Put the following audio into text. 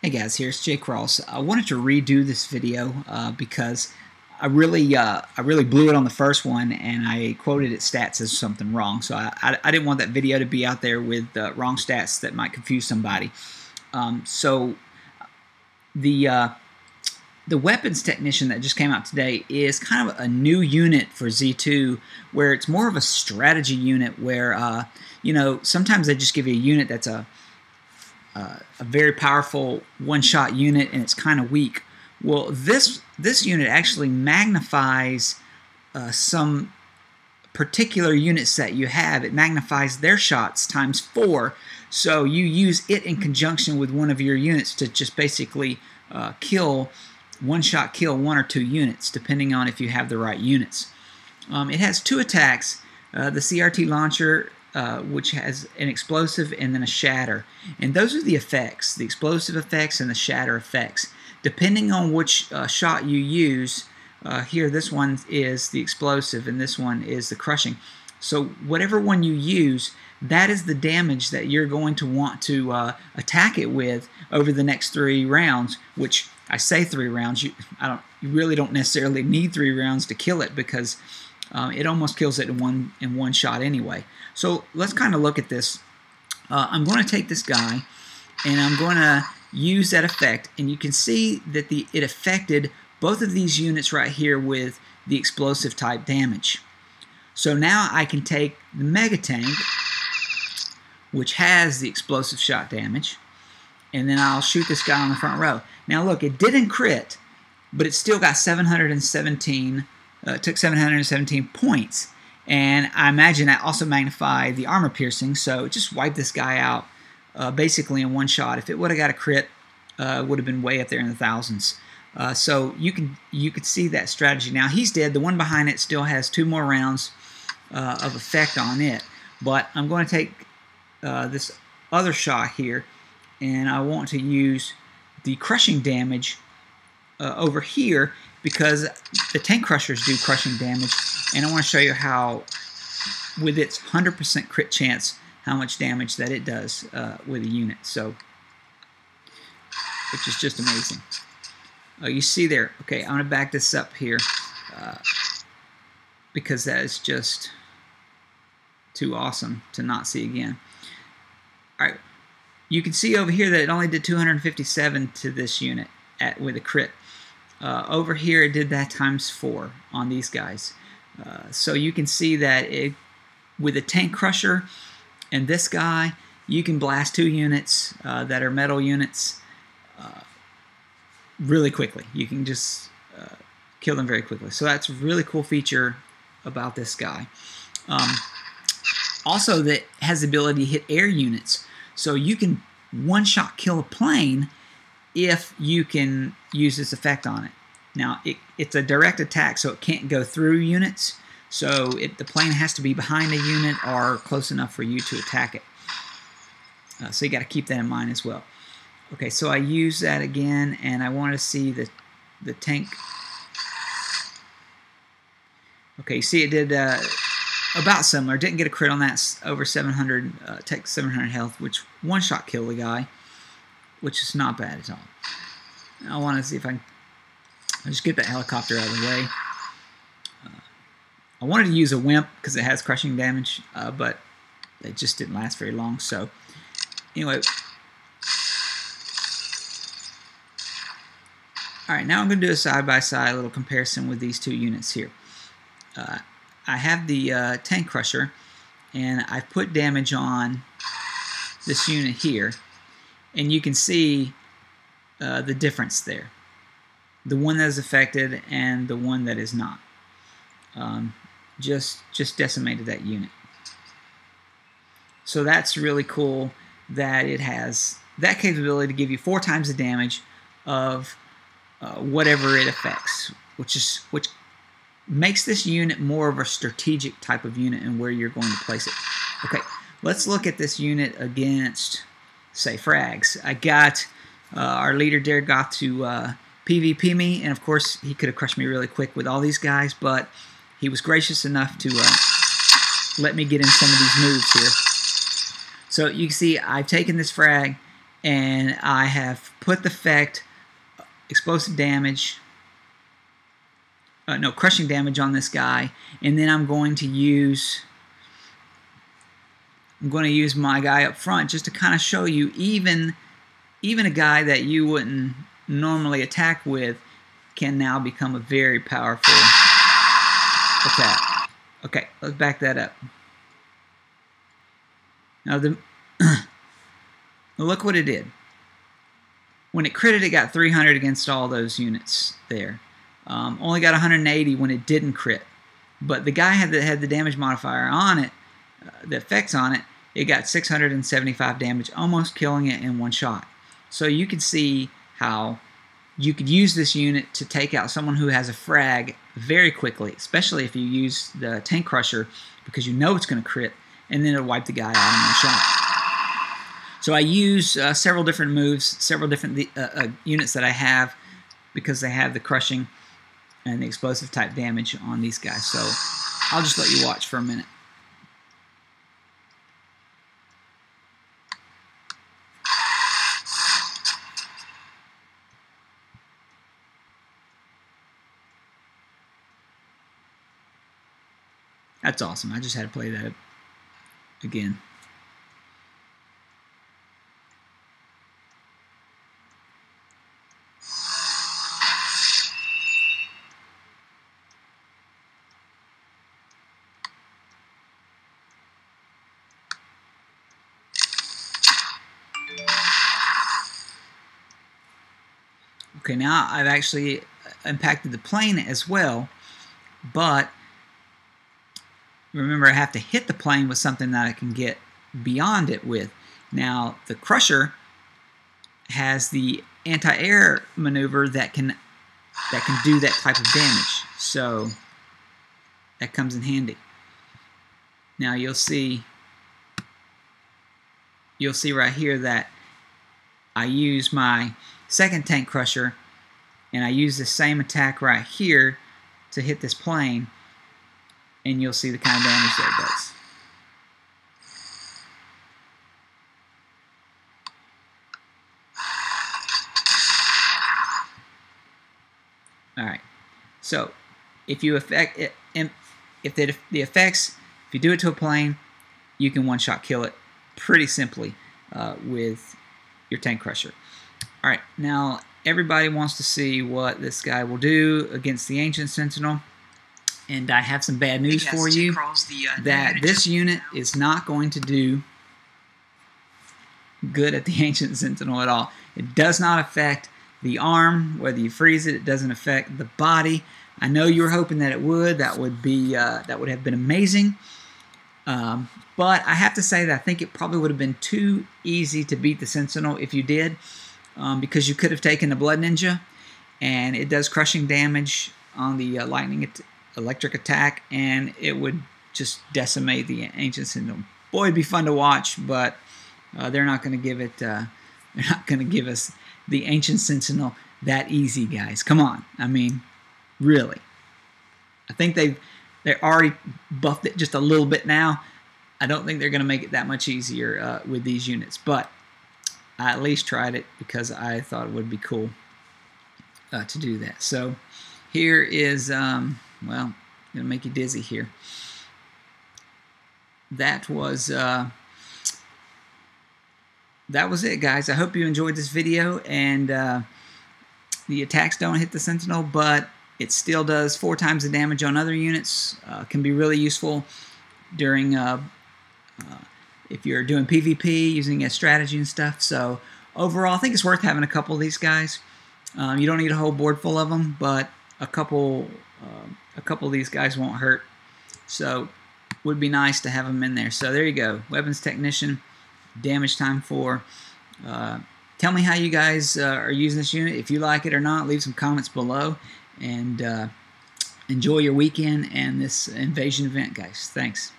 Hey guys, here's JayKrawls. I wanted to redo this video because I really blew it on the first one, and I quoted its stats as something wrong. So I didn't want that video to be out there with wrong stats that might confuse somebody. So the weapons technician that just came out today is kind of a new unit for Z2, where it's more of a strategy unit where sometimes they just give you a unit that's a very powerful one-shot unit and it's kind of weak. Well, this unit actually magnifies some particular units that you have. It magnifies their shots times 4, so you use it in conjunction with one of your units to just basically one-shot kill 1 or 2 units, depending on if you have the right units. It has 2 attacks, the CRT launcher, which has an explosive and then a shatter. And those are the effects, the explosive effects and the shatter effects. Depending on which shot you use, here this one is the explosive and this one is the crushing. So whatever one you use, that is the damage that you're going to want to attack it with over the next 3 rounds, which I say 3 rounds. You really don't necessarily need 3 rounds to kill it, because it almost kills it in one shot anyway. So let's kind of look at this. I'm going to take this guy and I'm going to use that effect, and you can see that it affected both of these units right here with the explosive type damage. So now I can take the Mega Tank, which has the explosive shot damage, and then I'll shoot this guy on the front row. Now look, it didn't crit, but it still got 717. Took 717 points, and I imagine that also magnified the armor piercing, so it just wiped this guy out basically in one shot. If it would have got a crit, it would have been way up there in the thousands. So you could see that strategy. Now he's dead. The one behind it still has 2 more rounds of effect on it, but I'm going to take this other shot here, and I want to use the crushing damage over here, because the tank crushers do crushing damage, and I want to show you how, with its 100% crit chance, how much damage that it does with a unit. So, which is just amazing. You see there. Okay, I'm going to back this up here because that is just too awesome to not see again. All right, you can see over here that it only did 257 to this unit with a crit. Over here it did that times 4 on these guys. So you can see that with a tank crusher and this guy, you can blast 2 units that are metal units really quickly. You can just kill them very quickly. So that's a really cool feature about this guy. Also, that has the ability to hit air units. So you can one-shot kill a plane if you can use this effect on it. Now, it's a direct attack, so it can't go through units. So the plane has to be behind a unit or close enough for you to attack it. So you got to keep that in mind as well. Okay, so I use that again, and I want to see the tank. Okay, you see it did about similar. Didn't get a crit on that. Over 700, take 700 health, which one-shot kill the guy, which is not bad at all. I want to see if I can just get that helicopter out of the way. I wanted to use a wimp because it has crushing damage, but it just didn't last very long. So anyway, all right, now I'm going to do a side-by-side little comparison with these 2 units here. I have the tank crusher, and I've put damage on this unit here, and you can see the difference there. The one that is affected and the one that is not. Just decimated that unit. So that's really cool that it has that capability to give you 4 times the damage of whatever it affects, which makes this unit more of a strategic type of unit and where you're going to place it. Okay, let's look at this unit against, say, frags. I got our leader there got to PvP me, and of course he could have crushed me really quick with all these guys, but he was gracious enough to let me get in some of these moves here. So you can see I've taken this frag and I have put the effect explosive damage, no, crushing damage on this guy, and then I'm going to use my guy up front just to kind of show you even a guy that you wouldn't normally attack with can now become a very powerful attack. Okay, let's back that up. Now look what it did. When it critted, it got 300 against all those units there. Only got 180 when it didn't crit. But the guy that had the damage modifier on it, the effects on it, it got 675 damage, almost killing it in one shot. So you can see how you could use this unit to take out someone who has a frag very quickly, especially if you use the tank crusher, because you know it's going to crit, and then it'll wipe the guy out in one shot. So I use several different moves, several different units that I have, because they have the crushing and the explosive type damage on these guys. So I'll just let you watch for a minute. That's awesome. I just had to play that again. Okay, now I've actually impacted the plane as well, but remember, I have to hit the plane with something that I can get beyond it with. Now, the crusher has the anti-air maneuver that can do that type of damage, so that comes in handy. Now you'll see right here that I use my second tank crusher, and I use the same attack right here to hit this plane, and you'll see the kind of damage that it does. Alright, so if you affect it, if the effects, if you do it to a plane, you can one-shot kill it pretty simply with your tank crusher. Alright, now everybody wants to see what this guy will do against the Ancient Sentinel. And I have some bad news for you, that this unit is not going to do good at the Ancient Sentinel at all. It does not affect the arm, whether you freeze it. It doesn't affect the body. I know you were hoping that it would. That would have been amazing. But I have to say that I think it probably would have been too easy to beat the Sentinel if you did, because you could have taken the Blood Ninja, and it does crushing damage on the electric attack, and it would just decimate the Ancient Sentinel. Boy, it'd be fun to watch, but they're not going to give it. They're not going to give us the Ancient Sentinel that easy, guys. Come on, I mean, really. I think they're already buffed it just a little bit now. I don't think they're going to make it that much easier with these units, but I at least tried it because I thought it would be cool to do that. So here is, well, it'll make you dizzy here. That was it, guys. I hope you enjoyed this video, and the attacks don't hit the Sentinel, but it still does 4 times the damage on other units. Can be really useful during if you're doing PvP, using a strategy and stuff. So overall, I think it's worth having a couple of these guys. You don't need a whole board full of them, but a couple of these guys won't hurt. So would be nice to have them in there. So there you go, Weapons Technician, damage time 4. Tell me how you guys are using this unit. If you like it or not, leave some comments below. And enjoy your weekend and this invasion event, guys. Thanks.